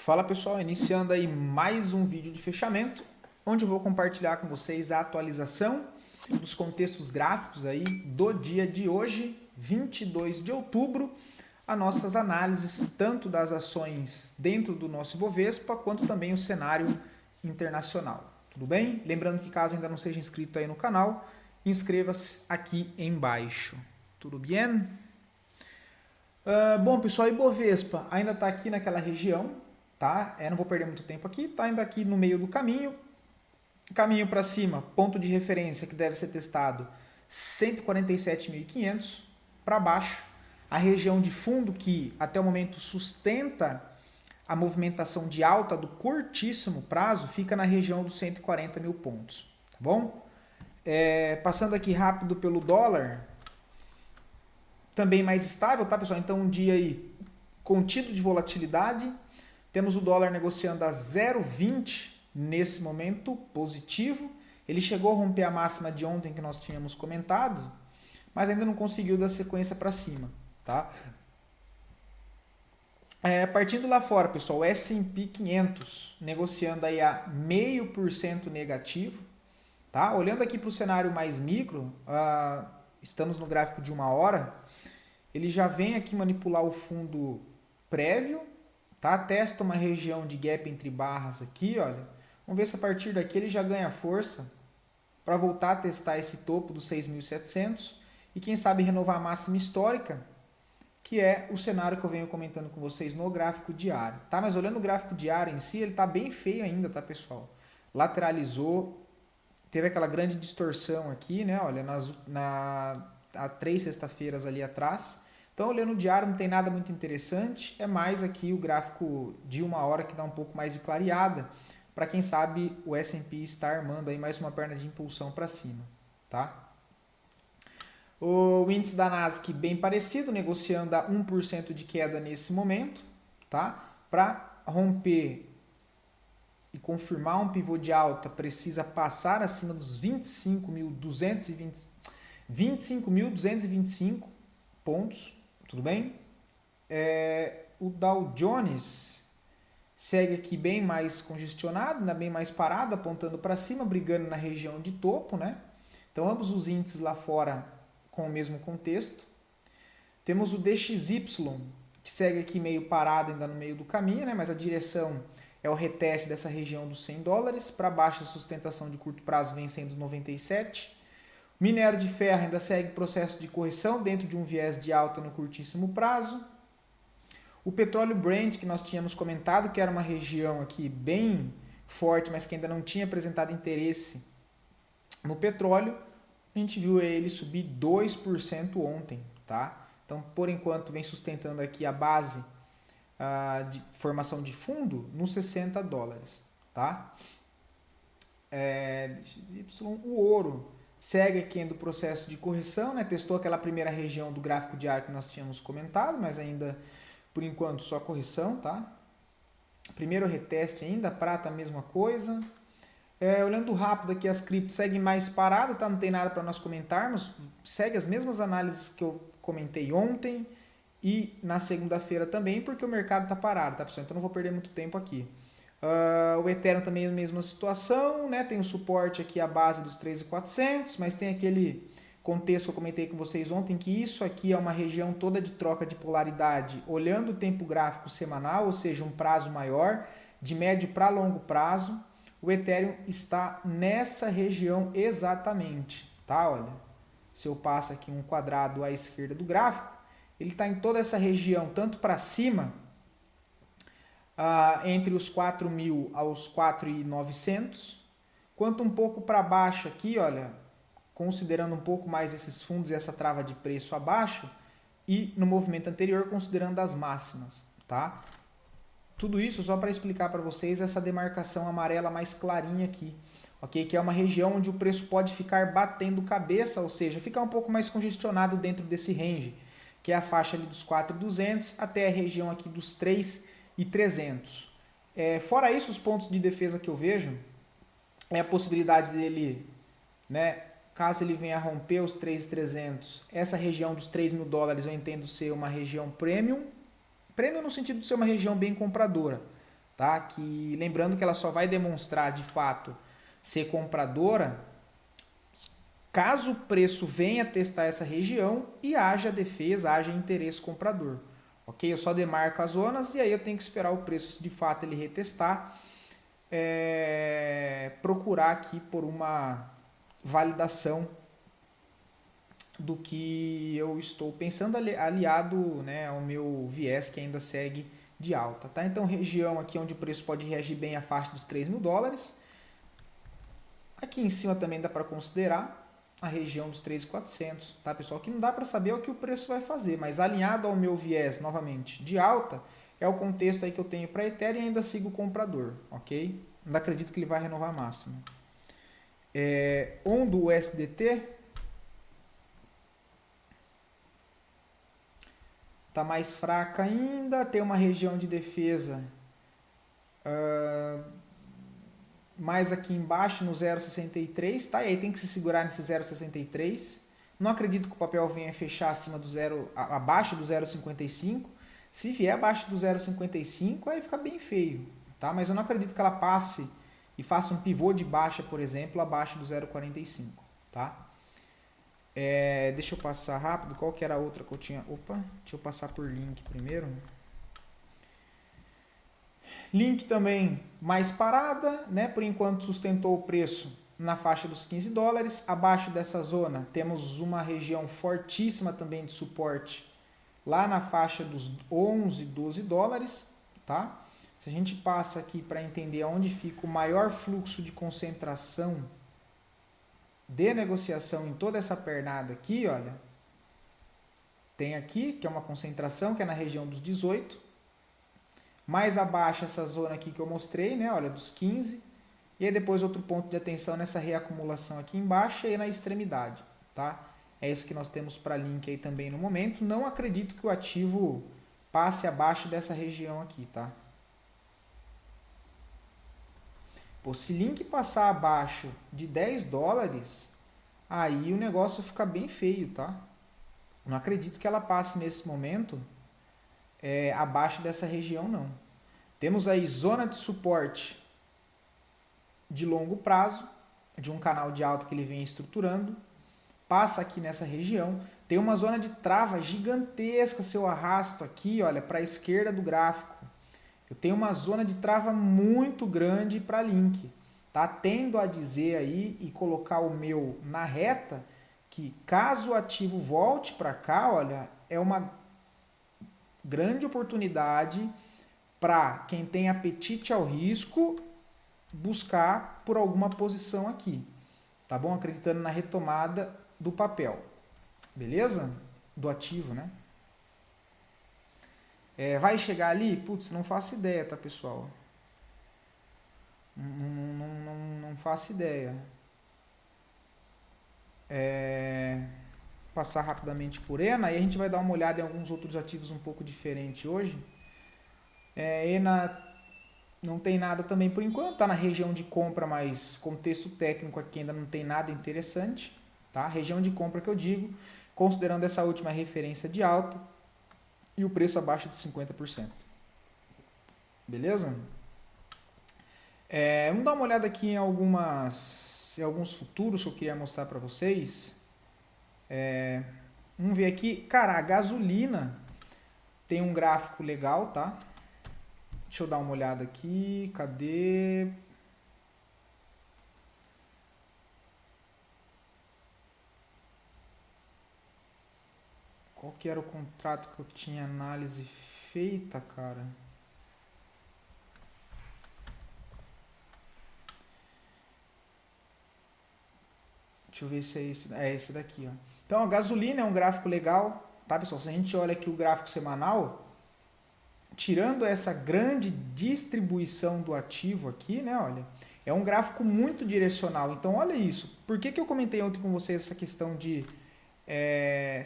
Fala pessoal, iniciando aí mais um vídeo de fechamento, onde eu vou compartilhar com vocês a atualização dos contextos gráficos aí do dia de hoje, 22 de outubro, as nossas análises tanto das ações dentro do nosso Ibovespa, quanto também o cenário internacional. Tudo bem? Lembrando que caso ainda não seja inscrito aí no canal, inscreva-se aqui embaixo. Tudo bem? Bom pessoal, Ibovespa ainda está aqui naquela região, tá? Não vou perder muito tempo aqui, tá ainda aqui no meio do caminho. Caminho para cima, ponto de referência que deve ser testado 147.500. Para baixo, a região de fundo que até o momento sustenta a movimentação de alta do curtíssimo prazo fica na região dos 140 mil pontos, tá bom? Passando aqui rápido pelo dólar, também mais estável, tá pessoal? Então um dia aí contido de volatilidade. Temos o dólar negociando a 0,20 nesse momento, positivo. Ele chegou a romper a máxima de ontem que nós tínhamos comentado, mas ainda não conseguiu dar sequência para cima, tá? Partindo lá fora, pessoal, o S&P 500 negociando aí a 0,5% negativo, tá? Olhando aqui para o cenário mais micro, estamos no gráfico de 1 hora, ele já vem aqui manipular o fundo prévio, tá? Testa uma região de gap entre barras aqui, olha. Vamos ver se a partir daqui ele já ganha força para voltar a testar esse topo dos 6.700 e quem sabe renovar a máxima histórica, que é o cenário que eu venho comentando com vocês no gráfico diário, tá? Mas olhando o gráfico diário em si, ele tá bem feio ainda, tá, pessoal? Lateralizou, teve aquela grande distorção aqui, né? Olha, há 3 sexta-feiras ali atrás. Então, olhando o diário, não tem nada muito interessante. É mais aqui o gráfico de 1 hora que dá um pouco mais de clareada. Para quem sabe, o S&P está armando aí mais uma perna de impulsão para cima, tá? O índice da Nasdaq bem parecido, negociando a 1% de queda nesse momento, tá? Para romper e confirmar um pivô de alta, precisa passar acima dos 25.225 pontos, tudo bem? O Dow Jones segue aqui bem mais congestionado, ainda bem mais parado, apontando para cima, brigando na região de topo, né? Então, ambos os índices lá fora com o mesmo contexto. Temos o DXY, que segue aqui meio parado, ainda no meio do caminho, né? Mas a direção é o reteste dessa região dos $100. Para baixo, a sustentação de curto prazo vem sendo 97. Minério de ferro ainda segue processo de correção dentro de um viés de alta no curtíssimo prazo. O petróleo Brent, que nós tínhamos comentado, que era uma região aqui bem forte, mas que ainda não tinha apresentado interesse no petróleo, a gente viu ele subir 2% ontem, tá? Então, por enquanto, vem sustentando aqui a base de formação de fundo nos $60, tá? O ouro segue aqui do processo de correção, né? Testou aquela primeira região do gráfico diário que nós tínhamos comentado, mas ainda, por enquanto, só correção, tá? Primeiro reteste ainda, prata a mesma coisa. Olhando rápido aqui, as criptos seguem mais paradas, tá? Não tem nada para nós comentarmos. Segue as mesmas análises que eu comentei ontem e na segunda-feira também, porque o mercado está parado, tá, pessoal? Então não vou perder muito tempo aqui. O Ethereum também é a mesma situação, né? Tem o suporte aqui à base dos 3.400, mas tem aquele contexto que eu comentei com vocês ontem, que isso aqui é uma região toda de troca de polaridade, olhando o tempo gráfico semanal, ou seja, um prazo maior, de médio para longo prazo. O Ethereum está nessa região exatamente, tá? Olha, se eu passo aqui um quadrado à esquerda do gráfico, ele está em toda essa região, tanto para cima, entre os 4.000 aos 4.900, quanto um pouco para baixo aqui, olha, considerando um pouco mais esses fundos e essa trava de preço abaixo, e no movimento anterior, considerando as máximas, tá? Tudo isso só para explicar para vocês essa demarcação amarela mais clarinha aqui, ok? Que é uma região onde o preço pode ficar batendo cabeça, ou seja, ficar um pouco mais congestionado dentro desse range, que é a faixa ali dos 4.200 até a região aqui dos 3.300. Fora isso, os pontos de defesa que eu vejo é a possibilidade dele, né? Caso ele venha a romper os 3.300, essa região dos $3.000 eu entendo ser uma região premium no sentido de ser uma região bem compradora, tá? Que lembrando que ela só vai demonstrar de fato ser compradora caso o preço venha testar essa região e haja defesa, haja interesse comprador. Ok? Eu só demarco as zonas e aí eu tenho que esperar o preço, se de fato ele retestar, procurar aqui por uma validação do que eu estou pensando, aliado, né, ao meu viés que ainda segue de alta. Tá? Então, região aqui onde o preço pode reagir bem à faixa dos $3.000. Aqui em cima também dá para considerar a região dos 3.400, tá, pessoal? Que não dá para saber o que o preço vai fazer, mas alinhado ao meu viés, novamente, de alta, é o contexto aí que eu tenho para Ethereum e ainda sigo o comprador, ok? Não acredito que ele vai renovar a máxima. Ondo USDT tá mais fraca ainda, tem uma região de defesa mais aqui embaixo no 0,63, tá? E aí tem que se segurar nesse 0,63. Não acredito que o papel venha fechar acima do abaixo do 0,55. Se vier abaixo do 0,55, aí fica bem feio, tá? Mas eu não acredito que ela passe e faça um pivô de baixa, por exemplo, abaixo do 0,45, tá? Deixa eu passar rápido. Qual que era a outra que eu tinha? Opa, deixa eu passar por link primeiro. Link também mais parada, né? Por enquanto sustentou o preço na faixa dos $15. Abaixo dessa zona temos uma região fortíssima também de suporte lá na faixa dos $11, $12, tá? Se a gente passa aqui para entender onde fica o maior fluxo de concentração de negociação em toda essa pernada aqui, olha, tem aqui, que é uma concentração, que é na região dos 18, mais abaixo essa zona aqui que eu mostrei, né, olha, dos 15, e aí depois outro ponto de atenção nessa reacumulação aqui embaixo e aí na extremidade, tá? É isso que nós temos para link aí também no momento. Não acredito que o ativo passe abaixo dessa região aqui, tá? Pô, se link passar abaixo de $10, aí o negócio fica bem feio, tá? Não acredito que ela passe nesse momento abaixo dessa região, não. Temos aí zona de suporte de longo prazo, de um canal de alta que ele vem estruturando, passa aqui nessa região, tem uma zona de trava gigantesca, se eu arrasto aqui, olha, para a esquerda do gráfico, eu tenho uma zona de trava muito grande para link, tá? Tendo a dizer aí e colocar o meu na reta, que caso o ativo volte para cá, olha, é uma grande oportunidade para quem tem apetite ao risco buscar por alguma posição aqui, tá bom? Acreditando na retomada do papel, beleza? Do ativo, né? Vai chegar ali? Putz, não faço ideia, tá, pessoal? Não faço ideia. Passar rapidamente por ENA e a gente vai dar uma olhada em alguns outros ativos um pouco diferentes hoje. ENA não tem nada também por enquanto, está na região de compra, mas contexto técnico aqui ainda não tem nada interessante, tá? Região de compra que eu digo, considerando essa última referência de alta e o preço abaixo de 50%. Beleza? Vamos dar uma olhada aqui em alguns futuros que eu queria mostrar para vocês. Vamos ver aqui, cara, a gasolina tem um gráfico legal, tá? Deixa eu dar uma olhada aqui, cadê? Qual que era o contrato que eu tinha análise feita, cara? Deixa eu ver se é esse. É esse daqui, ó. Então, a gasolina é um gráfico legal, tá, pessoal? Se a gente olha aqui o gráfico semanal, tirando essa grande distribuição do ativo aqui, né, olha, é um gráfico muito direcional. Então, olha isso. Por que eu comentei ontem com vocês essa questão de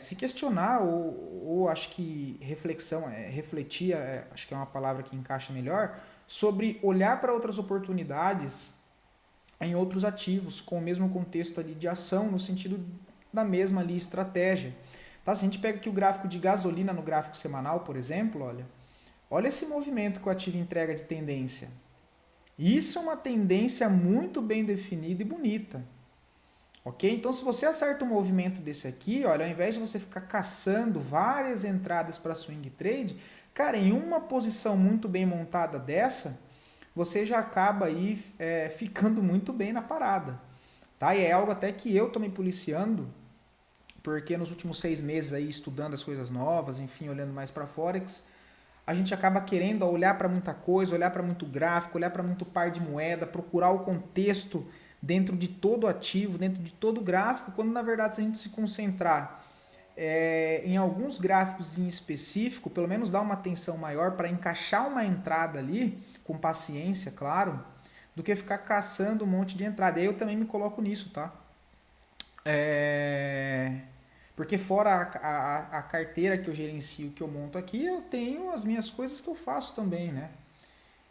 se questionar ou acho que reflexão, refletir, acho que é uma palavra que encaixa melhor, sobre olhar para outras oportunidades em outros ativos com o mesmo contexto ali de ação, no sentido da mesma ali estratégia. Tá? Se a gente pega aqui o gráfico de gasolina no gráfico semanal, por exemplo, olha, Olha esse movimento que o ativo entrega de tendência. Isso é uma tendência muito bem definida e bonita. Ok? Então, se você acerta um movimento desse aqui, olha, ao invés de você ficar caçando várias entradas para swing trade, cara, em uma posição muito bem montada dessa, você já acaba aí ficando muito bem na parada. Tá? E é algo até que eu estou me policiando, porque nos últimos 6 meses aí estudando as coisas novas, enfim, olhando mais para Forex, a gente acaba querendo olhar para muita coisa, olhar para muito gráfico, olhar para muito par de moeda, procurar o contexto dentro de todo ativo, dentro de todo gráfico, quando na verdade se a gente se concentrar em alguns gráficos em específico, pelo menos dar uma atenção maior para encaixar uma entrada ali, com paciência, claro, do que ficar caçando um monte de entrada. E aí eu também me coloco nisso, tá? Porque fora a carteira que eu gerencio, que eu monto aqui, eu tenho as minhas coisas que eu faço também, né?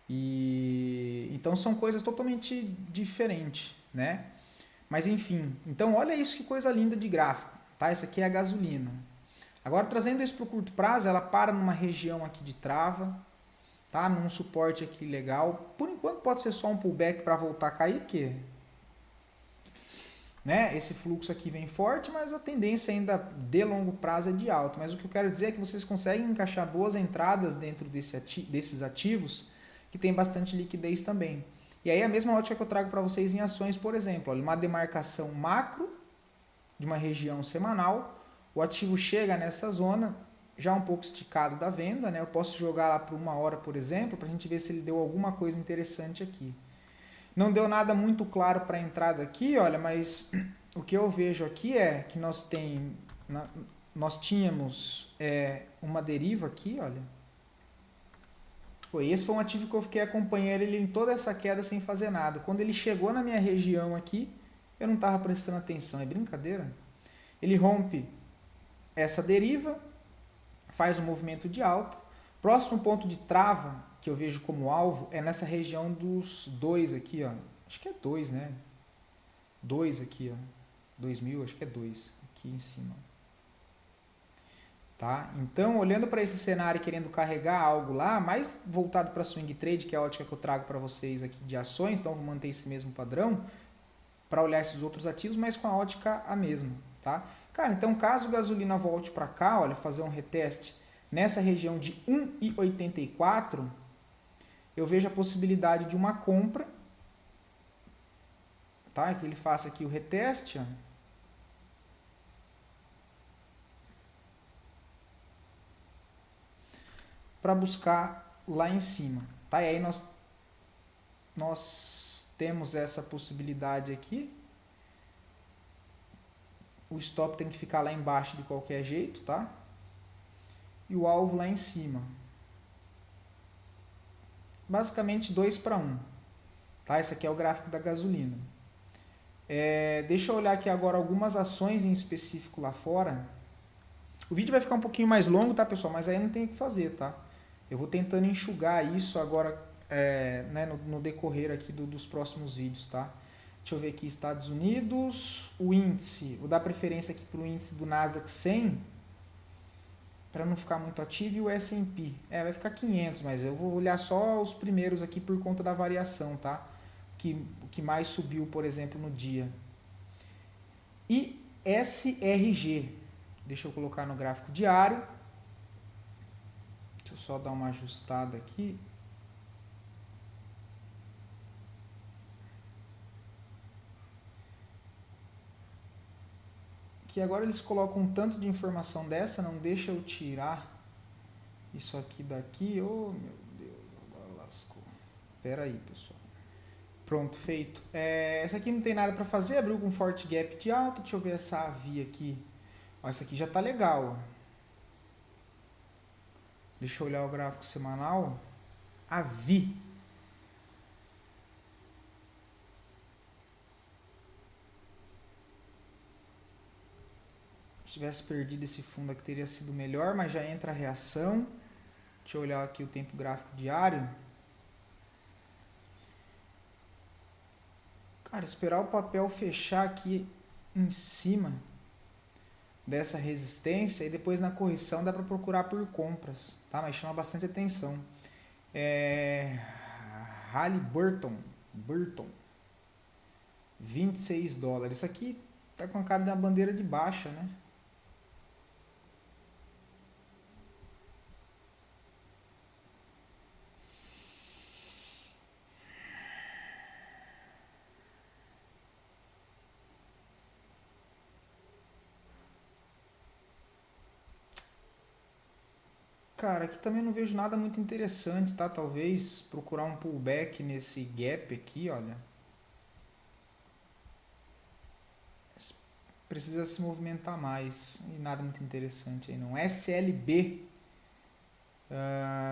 E então são coisas totalmente diferentes, né? Mas enfim, então olha isso que coisa linda de gráfico, tá? Essa aqui é a gasolina. Agora trazendo isso para o curto prazo, ela para numa região aqui de trava, tá? Num suporte aqui legal. Por enquanto pode ser só um pullback para voltar a cair, porque né, esse fluxo aqui vem forte, mas a tendência ainda de longo prazo é de alta. Mas o que eu quero dizer é que vocês conseguem encaixar boas entradas dentro desses ativos que tem bastante liquidez também. E aí a mesma ótica que eu trago para vocês em ações, por exemplo, olha, uma demarcação macro de uma região semanal, o ativo chega nessa zona já um pouco esticado da venda, né? Eu posso jogar lá por 1 hora, por exemplo, para a gente ver se ele deu alguma coisa interessante aqui. Não deu nada muito claro para a entrada aqui, olha, mas o que eu vejo aqui é que nós tínhamos uma deriva aqui, olha. Esse foi um ativo que eu fiquei acompanhando ele em toda essa queda sem fazer nada. Quando ele chegou na minha região aqui, eu não estava prestando atenção, é brincadeira? Ele rompe essa deriva, faz um movimento de alta. Próximo ponto de trava que eu vejo como alvo é nessa região dos 2 aqui, ó. Acho que é 2, né? 2 aqui, ó. 2000, acho que é 2 aqui em cima. Tá? Então, olhando para esse cenário e querendo carregar algo lá, mais voltado para swing trade, que é a ótica que eu trago para vocês aqui de ações, então vou manter esse mesmo padrão para olhar esses outros ativos, mas com a ótica a mesma, tá? Cara, então caso a gasolina volte para cá, olha, fazer um reteste nessa região de 1,84, eu vejo a possibilidade de uma compra, tá? Que ele faça aqui o reteste, ó. Para buscar lá em cima, tá? E aí nós temos essa possibilidade aqui. O stop tem que ficar lá embaixo de qualquer jeito, tá? E o alvo lá em cima. Basicamente 2 para 1. Tá? Esse aqui é o gráfico da gasolina. Deixa eu olhar aqui agora algumas ações em específico lá fora. O vídeo vai ficar um pouquinho mais longo, tá, pessoal? Mas aí não tem o que fazer, tá? Eu vou tentando enxugar isso agora né, no decorrer aqui dos próximos vídeos, tá? Deixa eu ver aqui, Estados Unidos, o índice, vou dar preferência aqui para o índice do Nasdaq 100, para não ficar muito ativo, e o S&P. Vai ficar 500, mas eu vou olhar só os primeiros aqui por conta da variação, tá? O que mais subiu, por exemplo, no dia. E SRG, deixa eu colocar no gráfico diário. Deixa eu só dar uma ajustada aqui. Que agora eles colocam um tanto de informação dessa, não deixa eu tirar isso aqui daqui. Oh, meu Deus, agora lascou. Pera aí, pessoal. Pronto, feito. Essa aqui não tem nada para fazer, abriu com forte gap de alta. Deixa eu ver essa AVI aqui. Ó, essa aqui já tá legal. Ó. Deixa eu olhar o gráfico semanal. AVI. Se tivesse perdido esse fundo aqui teria sido melhor, mas já entra a reação. Deixa eu olhar aqui o tempo gráfico diário. Cara, esperar o papel fechar aqui em cima dessa resistência e depois na correção dá para procurar por compras, tá? Mas chama bastante atenção. Halliburton, 26 dólares. Isso aqui tá com a cara de uma bandeira de baixa, né? Cara, aqui também não vejo nada muito interessante, tá? Talvez procurar um pullback nesse gap aqui, olha. Precisa se movimentar mais. E nada muito interessante aí não. SLB.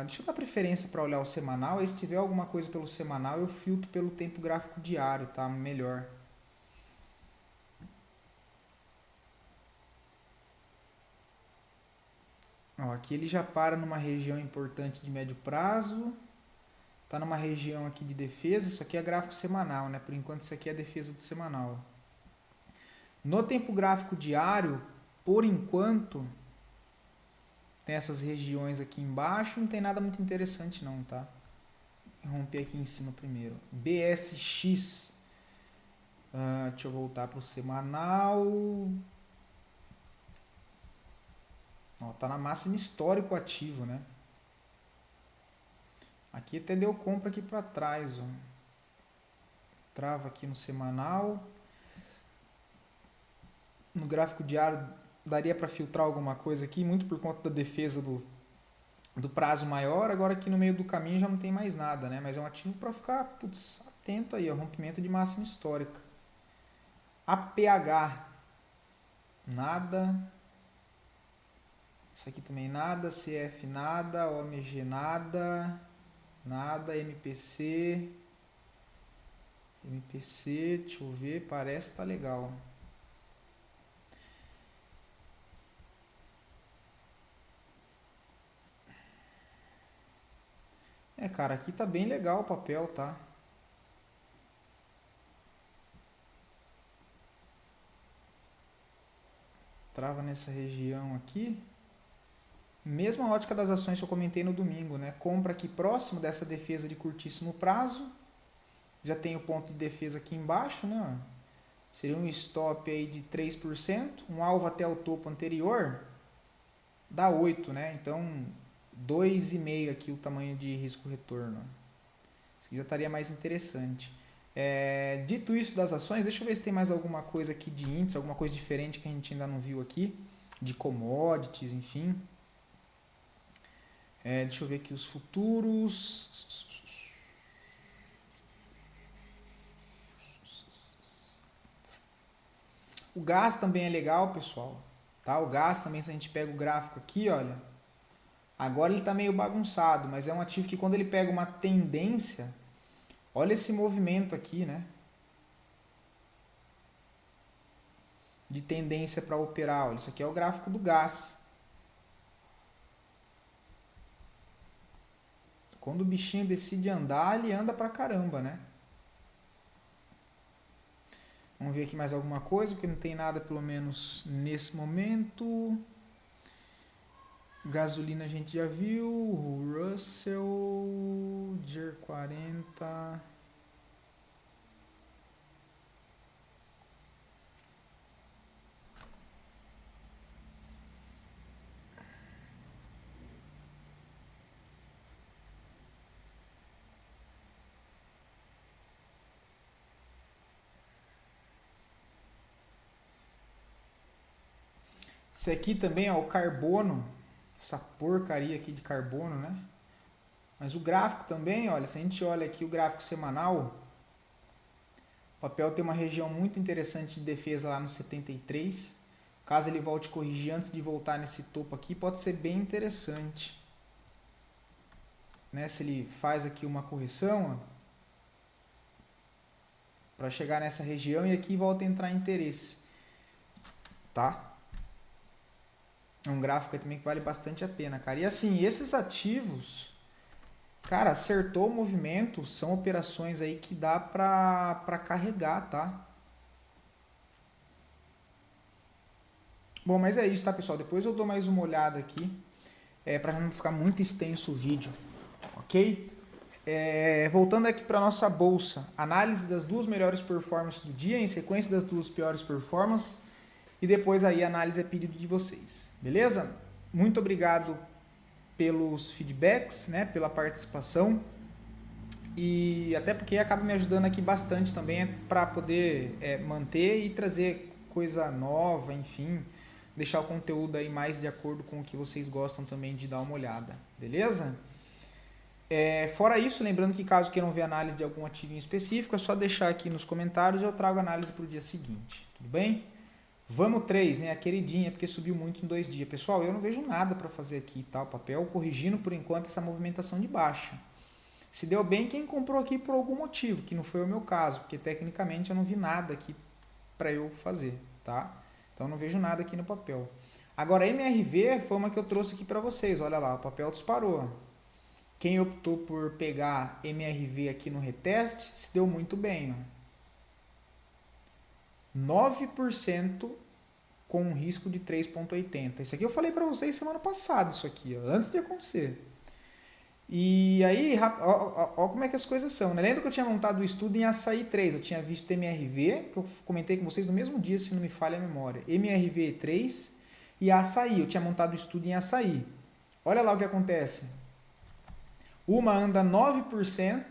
Deixa eu dar preferência para olhar o semanal. E se tiver alguma coisa pelo semanal, eu filtro pelo tempo gráfico diário, tá? Melhor. Ó, aqui ele já para numa região importante de médio prazo. Tá numa região aqui de defesa. Isso aqui é gráfico semanal, né? Por enquanto isso aqui é a defesa do semanal. No tempo gráfico diário, por enquanto, tem essas regiões aqui embaixo. Não tem nada muito interessante não, tá? Vou romper aqui em cima primeiro. BSX. Deixa eu voltar para o semanal. Ó, tá na máxima histórico ativo, né? Aqui até deu compra aqui para trás, ó. Trava aqui no semanal. No gráfico diário daria para filtrar alguma coisa aqui, muito por conta da defesa do prazo maior. Agora aqui no meio do caminho já não tem mais nada, né? Mas é um ativo para ficar atento aí, ó, rompimento de máxima histórica. APH, nada. Isso aqui também nada. CF nada. OMG nada. Nada. MPC. Deixa eu ver, parece que tá legal. Cara, aqui tá bem legal o papel, tá? Trava nessa região aqui. Mesma ótica das ações que eu comentei no domingo, né? Compra aqui próximo dessa defesa de curtíssimo prazo. Já tem o ponto de defesa aqui embaixo, né? Seria um stop aí de 3%. Um alvo até o topo anterior dá 8, né? Então, 2,5 aqui o tamanho de risco-retorno. Isso aqui já estaria mais interessante. Dito isso das ações, deixa eu ver se tem mais alguma coisa aqui de índice, alguma coisa diferente que a gente ainda não viu aqui. De commodities, enfim. Deixa eu ver aqui os futuros. O gás também é legal, pessoal. Tá? O gás também, se a gente pega o gráfico aqui, olha. Agora ele está meio bagunçado, mas é um ativo que quando ele pega uma tendência, olha esse movimento aqui, né? De tendência para operar. Olha, isso aqui é o gráfico do gás. Quando o bichinho decide andar, ele anda pra caramba, né? Vamos ver aqui mais alguma coisa, porque não tem nada, pelo menos nesse momento. Gasolina a gente já viu. Russell, Dier 40. Esse aqui também, ó, o carbono. Essa porcaria aqui de carbono, né? Mas o gráfico também, olha, se a gente olha aqui o gráfico semanal, o papel tem uma região muito interessante de defesa lá no 73. Caso ele volte a corrigir antes de voltar nesse topo aqui, pode ser bem interessante. Né? Se ele faz aqui uma correção, para chegar nessa região e aqui volta a entrar interesse. Tá? É um gráfico aí também que vale bastante a pena, cara. E assim, esses ativos, cara, acertou o movimento, são operações aí que dá pra carregar, tá? Bom, mas é isso, tá, pessoal? Depois eu dou mais uma olhada aqui, para não ficar muito extenso o vídeo, ok? Voltando aqui para nossa bolsa, análise das duas melhores performances do dia, em sequência das duas piores performances, e depois aí a análise é pedido de vocês, beleza? Muito obrigado pelos feedbacks, né, pela participação, e até porque acaba me ajudando aqui bastante também para poder manter e trazer coisa nova, enfim, deixar o conteúdo aí mais de acordo com o que vocês gostam também de dar uma olhada, beleza? Fora isso, lembrando que caso queiram ver análise de algum ativo em específico, é só deixar aqui nos comentários e eu trago a análise para o dia seguinte, tudo bem? Vamos 3, né? A queridinha, porque subiu muito em 2 dias. Pessoal, eu não vejo nada para fazer aqui, tá? O papel corrigindo por enquanto essa movimentação de baixa. Se deu bem, quem comprou aqui por algum motivo, que não foi o meu caso, porque tecnicamente eu não vi nada aqui para eu fazer, tá? Então eu não vejo nada aqui no papel. Agora, a MRV foi uma que eu trouxe aqui para vocês, olha lá, o papel disparou. Quem optou por pegar MRV aqui no reteste, se deu muito bem, ó. 9% com um risco de 3,80. Isso aqui eu falei para vocês semana passada, isso aqui, ó, antes de acontecer. E aí, ó como é que as coisas são, né? Lembra que eu tinha montado o estudo em Açaí 3, eu tinha visto MRV, que eu comentei com vocês no mesmo dia, se não me falha a memória. MRV 3 e Açaí, eu tinha montado o estudo em Açaí. Olha lá o que acontece. Uma anda 9%,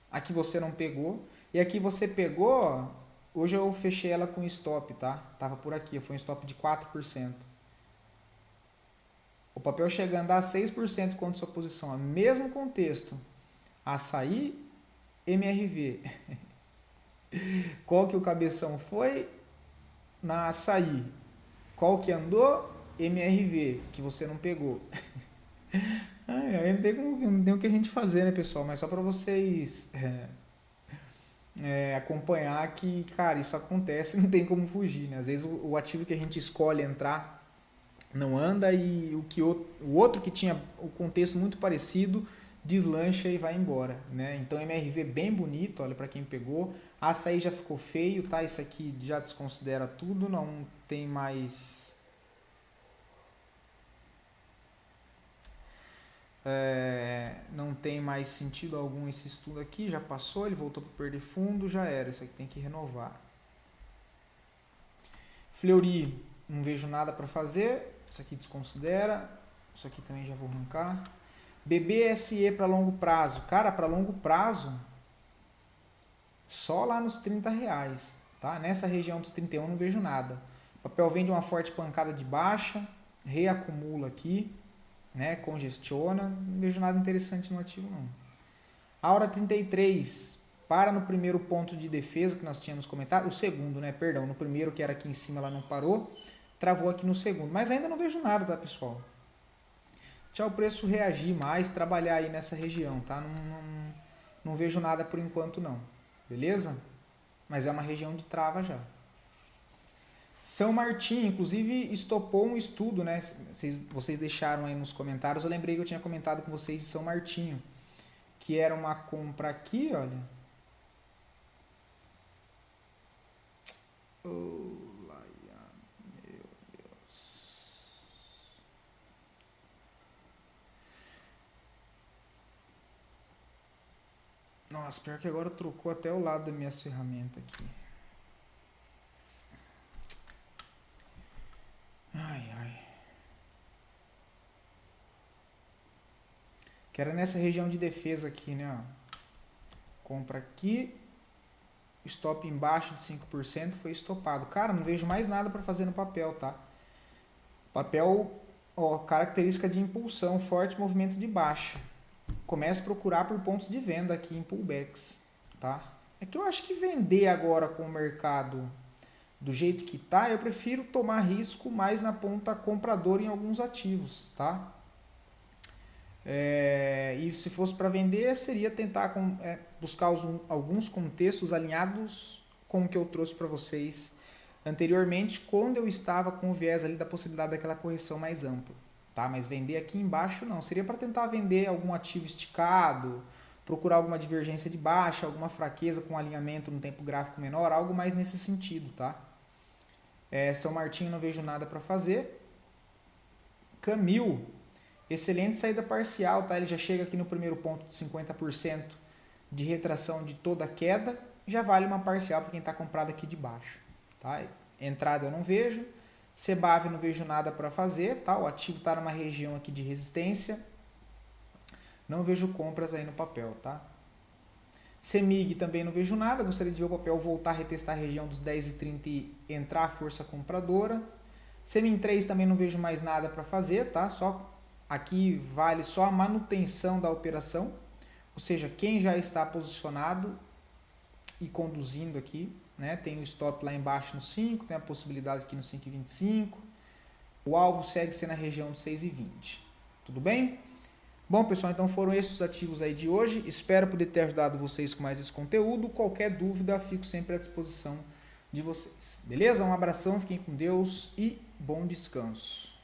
aqui você não pegou, e aqui você pegou, hoje eu fechei ela com stop, tá? Tava por aqui, foi um stop de 4%. O papel chega a andar 6% contra sua posição, mesmo contexto. Açaí, MRV. Qual que o cabeção foi? Na Açaí. Qual que andou? MRV, que você não pegou. Não tem o que a gente fazer, né, pessoal? Mas só para vocês acompanhar que, cara, isso acontece, não tem como fugir, né? Às vezes o ativo que a gente escolhe entrar não anda e o outro que tinha o contexto muito parecido deslancha e vai embora, né? Então MRV bem bonito, olha para quem pegou. Açaí já ficou feio, tá? Isso aqui já desconsidera tudo, não tem mais não tem mais sentido algum esse estudo aqui, já passou, ele voltou para perder fundo, já era, isso aqui tem que renovar. Fleury, não vejo nada para fazer, isso aqui desconsidera, isso aqui também já vou arrancar. BBSE para longo prazo, cara, para longo prazo, só lá nos R$30, tá? Nessa região dos 31 não vejo nada. O papel vem de uma forte pancada de baixa, reacumula aqui, né? Congestiona, não vejo nada interessante no ativo não. A hora 33 para no primeiro ponto de defesa que nós tínhamos comentado, o segundo, né? Perdão, no primeiro que era aqui em cima ela não parou, travou aqui no segundo, mas ainda não vejo nada, tá, pessoal? Deixa o preço reagir mais, trabalhar aí nessa região, tá? Não vejo nada por enquanto não, beleza? Mas é uma região de trava já. São Martinho, inclusive estopou um estudo, né? Vocês deixaram aí nos comentários, eu lembrei que eu tinha comentado com vocês de São Martinho, que era uma compra aqui, olha. Meu Deus. Nossa, pior que agora trocou até o lado das minhas ferramentas aqui. Ai, ai. Que era nessa região de defesa aqui, né? Ó. Compra aqui. Stop embaixo de 5% foi estopado. Cara, não vejo mais nada para fazer no papel, tá? Papel, ó, característica de impulsão, forte movimento de baixa. Comece a procurar por pontos de venda aqui em pullbacks, tá? É que eu acho que vender agora com o mercado do jeito que tá, eu prefiro tomar risco mais na ponta compradora em alguns ativos, tá? E se fosse para vender, seria tentar buscar alguns contextos alinhados com o que eu trouxe para vocês anteriormente, quando eu estava com o viés ali da possibilidade daquela correção mais ampla, tá? Mas vender aqui embaixo não, seria para tentar vender algum ativo esticado, procurar alguma divergência de baixa, alguma fraqueza com alinhamento no tempo gráfico menor, algo mais nesse sentido, tá? São Martinho não vejo nada para fazer. Camil, excelente saída parcial, tá? Ele já chega aqui no primeiro ponto de 50% de retração de toda a queda. Já vale uma parcial para quem está comprado aqui de baixo, tá? Entrada eu não vejo. Cebave não vejo nada para fazer, tá? O ativo está numa região aqui de resistência. Não vejo compras aí no papel, tá? Semig também não vejo nada. Gostaria de ver o papel voltar a retestar a região dos 10,30 e entrar a força compradora. Semin 3 também não vejo mais nada para fazer, tá? Só aqui vale só a manutenção da operação. Ou seja, quem já está posicionado e conduzindo aqui, né? Tem o stop lá embaixo no 5, tem a possibilidade aqui no 5,25. O alvo segue sendo a região de 6,20. Tudo bem? Bom, pessoal, então foram esses os ativos aí de hoje. Espero poder ter ajudado vocês com mais esse conteúdo. Qualquer dúvida, fico sempre à disposição de vocês. Beleza? Um abração, fiquem com Deus e bom descanso.